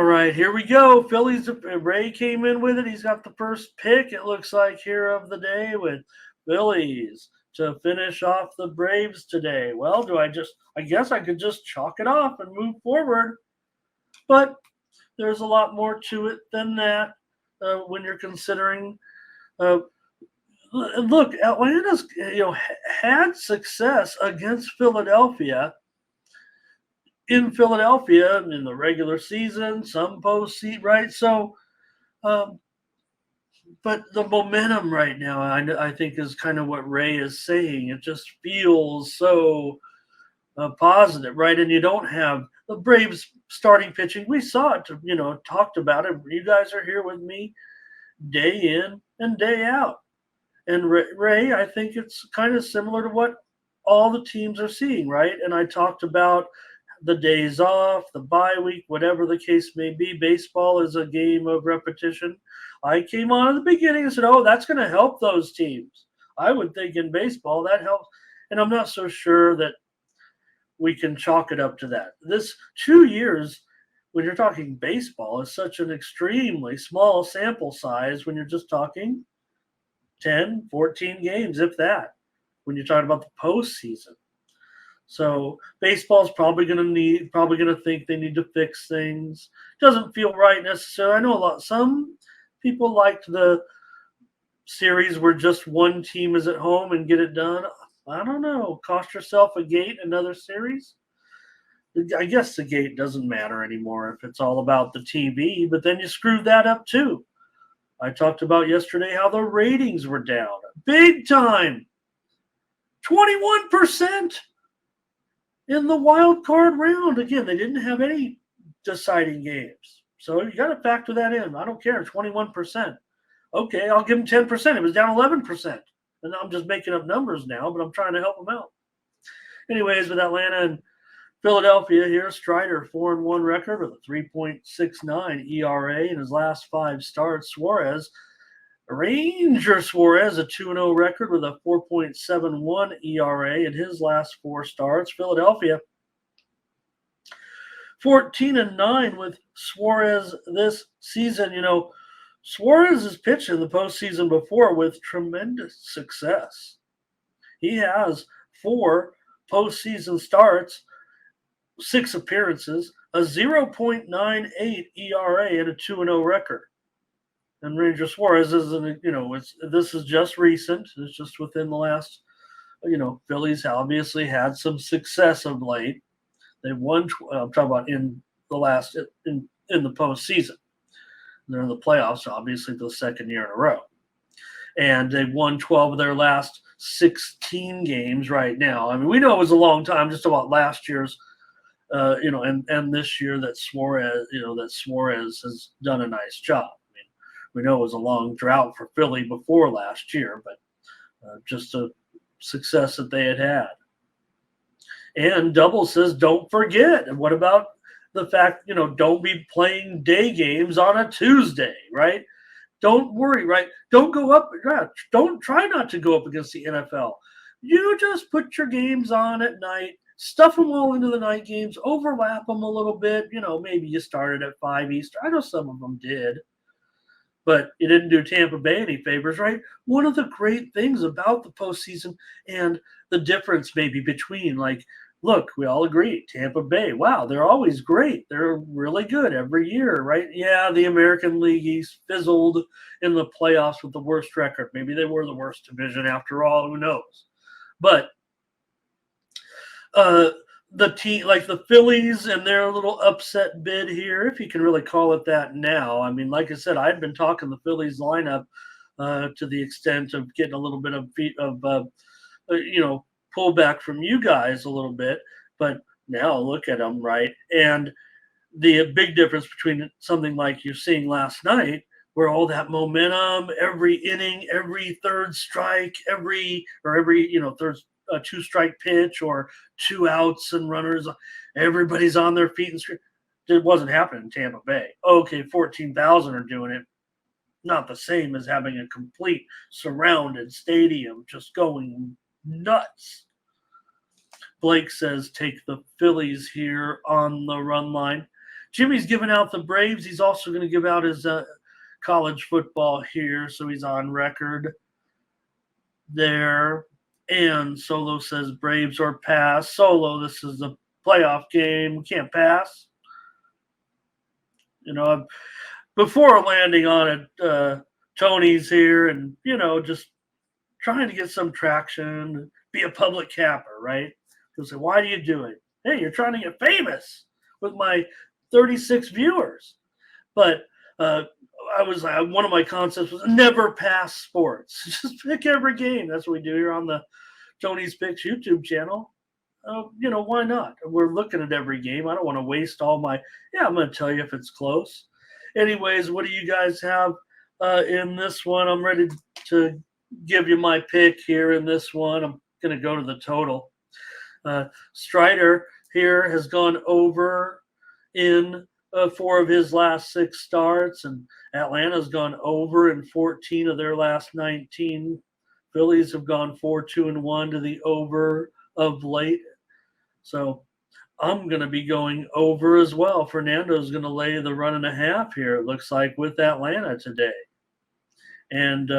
All right, here we go. Phillies. Ray came in with it. He's got the first pick, it looks like, here of the day with Phillies to finish off the Braves today. Well, I guess I could just chalk it off and move forward. But there's a lot more to it than that when you're considering. Uh, Look, Atlanta's had success against Philadelphia in Philadelphia in the regular season, some postseason, right? So, um, but the momentum right now, I think, is kind of what Ray is saying. It just feels so positive, right? And you don't have the Braves starting pitching. We saw it, talked about it. You guys are here with me day in and day out. And Ray, I think it's kind of similar to what all the teams are seeing, right? And I talked about the days off, the bye week, whatever the case may be. Baseball is a game of repetition. I came on at the beginning and said, oh, that's going to help those teams. I would think in baseball that helps. And I'm not so sure that we can chalk it up to that. This 2 years, when you're talking baseball, is such an extremely small sample size when you're just talking 10, 14 games, if that, when you're talking about the postseason. So baseball's probably going to think they need to fix things. Doesn't feel right necessarily. I know some people liked the series where just one team is at home and get it done. I don't know. Cost yourself a gate, another series. I guess the gate doesn't matter anymore if it's all about the TV, but then you screwed that up too. I talked about yesterday how the ratings were down big time. 21% in the wild card round. Again, they didn't have any deciding games. So you got to factor that in. I don't care, 21%. Okay, I'll give them 10%. It was down 11%. And I'm just making up numbers now, but I'm trying to help them out. Anyways, with Atlanta and Philadelphia here, Strider 4-1 record with a 3.69 ERA in his last 5 starts. Suarez, Ranger Suarez, a 2-0 record with a 4.71 ERA in his last 4 starts. Philadelphia 14-9 with Suarez this season. Suarez has pitched in the postseason before with tremendous success. He has 4 postseason starts, 6 appearances, a 0.98 ERA, and a 2-0 record. And Ranger Suarez isn't, this is just recent. It's just within the last, Phillies obviously had some success of late. They won. I'm talking about in the postseason. They're in the playoffs, obviously, the second year in a row. And they've won 12 of their last 16 games right now. I mean, we know it was a long time, just about last year's, and this year that Suarez has done a nice job. I mean, we know it was a long drought for Philly before last year, but just a success that they had. And Double says, don't forget. And what about the fact, don't be playing day games on a Tuesday, right? Don't worry, right? Don't go up. Don't try not to go up against the NFL. You just put your games on at night, stuff them all into the night games, overlap them a little bit. Maybe you started at 5 Eastern. I know some of them did, but you didn't do Tampa Bay any favors, right? One of the great things about the postseason and the difference maybe between, look, we all agree, Tampa Bay, wow, they're always great. They're really good every year, right? Yeah, the American League East fizzled in the playoffs with the worst record. Maybe they were the worst division after all, who knows? But the team, like the Phillies and their little upset bid here, if you can really call it that now. I mean, like I said, I'd been talking the Phillies lineup to the extent of getting a little bit of pullback from you guys a little bit, but now look at them, right? And the big difference between something like you're seeing last night, where all that momentum, every inning, every third strike, every third 2-strike pitch or 2 outs and runners, everybody's on their feet and it wasn't happening in Tampa Bay. Okay, 14,000 are doing it. Not the same as having a complete surrounded stadium just going nuts. Blake says, take the Phillies here on the run line. Jimmy's giving out the Braves. He's also going to give out his college football here, so he's on record there. And Solo says Braves or pass. Solo, this is a playoff game. We can't pass. Before landing on it, Tony's here and, just trying to get some traction, be a public capper, right? He'll say, why do you do it? Hey, you're trying to get famous with my 36 viewers. But one of my concepts was never pass sports. Just pick every game. That's what we do here on the Tony's Picks YouTube channel. Why not? We're looking at every game. I don't want to waste all my. Yeah, I'm going to tell you if it's close. Anyways, what do you guys have in this one? I'm ready to give you my pick here in this one. I'm going to go to the total. Strider here has gone over in 4 of his last 6 starts, and Atlanta's gone over in 14 of their last 19. Phillies have gone 4-2-1 to the over of late. So I'm going to be going over as well. Fernando's going to lay the 1.5 here, it looks like, with Atlanta today. And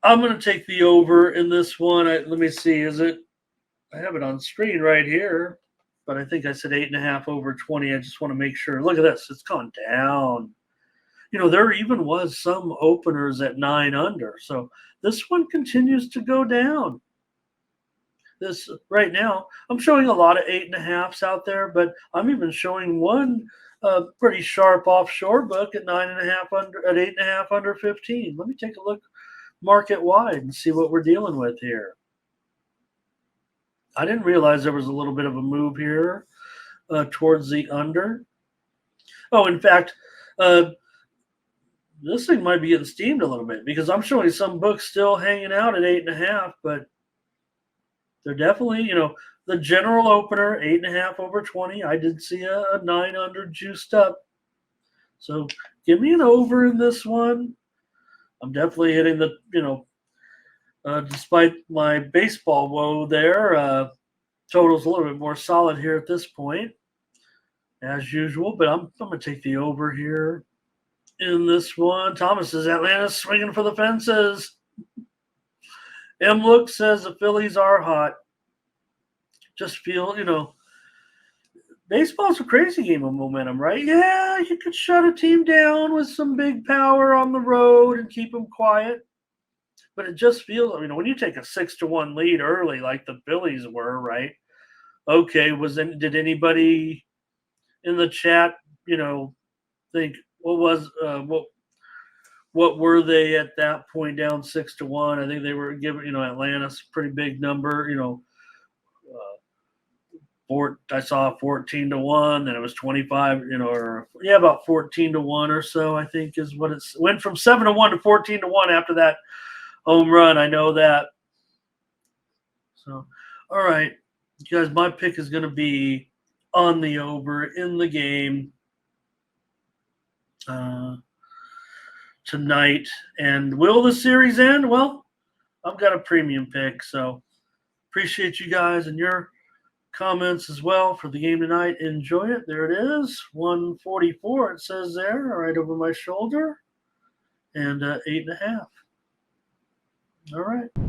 I'm going to take the over in this one. Let me see. I have it on screen right here, but I think I said 8.5 over 20. I just want to make sure. Look at this. It's gone down. There even was some openers at 9 under. So this one continues to go down. This right now, I'm showing a lot of 8.5s out there, but I'm even showing one pretty sharp offshore book at 9.5 under, at 8.5 under 15. Let me take a look market wide and see what we're dealing with here. I didn't realize there was a little bit of a move here towards the under. Oh, in fact, this thing might be getting steamed a little bit because I'm showing some books still hanging out at 8.5, but they're definitely, the general opener, 8.5 over 20. I did see a 9 under juiced up. So give me an over in this one. I'm definitely hitting the, despite my baseball woe there, total's a little bit more solid here at this point, as usual. But I'm going to take the over here in this one. Thomas says Atlanta's swinging for the fences. M. Look says the Phillies are hot. Just feel, baseball's a crazy game of momentum, right? Yeah, you could shut a team down with some big power on the road and keep them quiet. But it just feels, when you take a 6-1 lead early, like the Phillies were, right? Okay, did anybody in the chat, think what were they at that point down 6-1? I think they were giving, Atlanta's a pretty big number, I saw 14-1, then it was 25, about 14-1 or so, I think is what it went from 7-1 to 14-1 after that home run. I know that. So, all right, you guys, my pick is going to be on the over in the game tonight. And will the series end? Well, I've got a premium pick, so appreciate you guys and your comments as well for the game tonight. Enjoy it. There it is, 144. It says there, right over my shoulder, and 8.5. All right.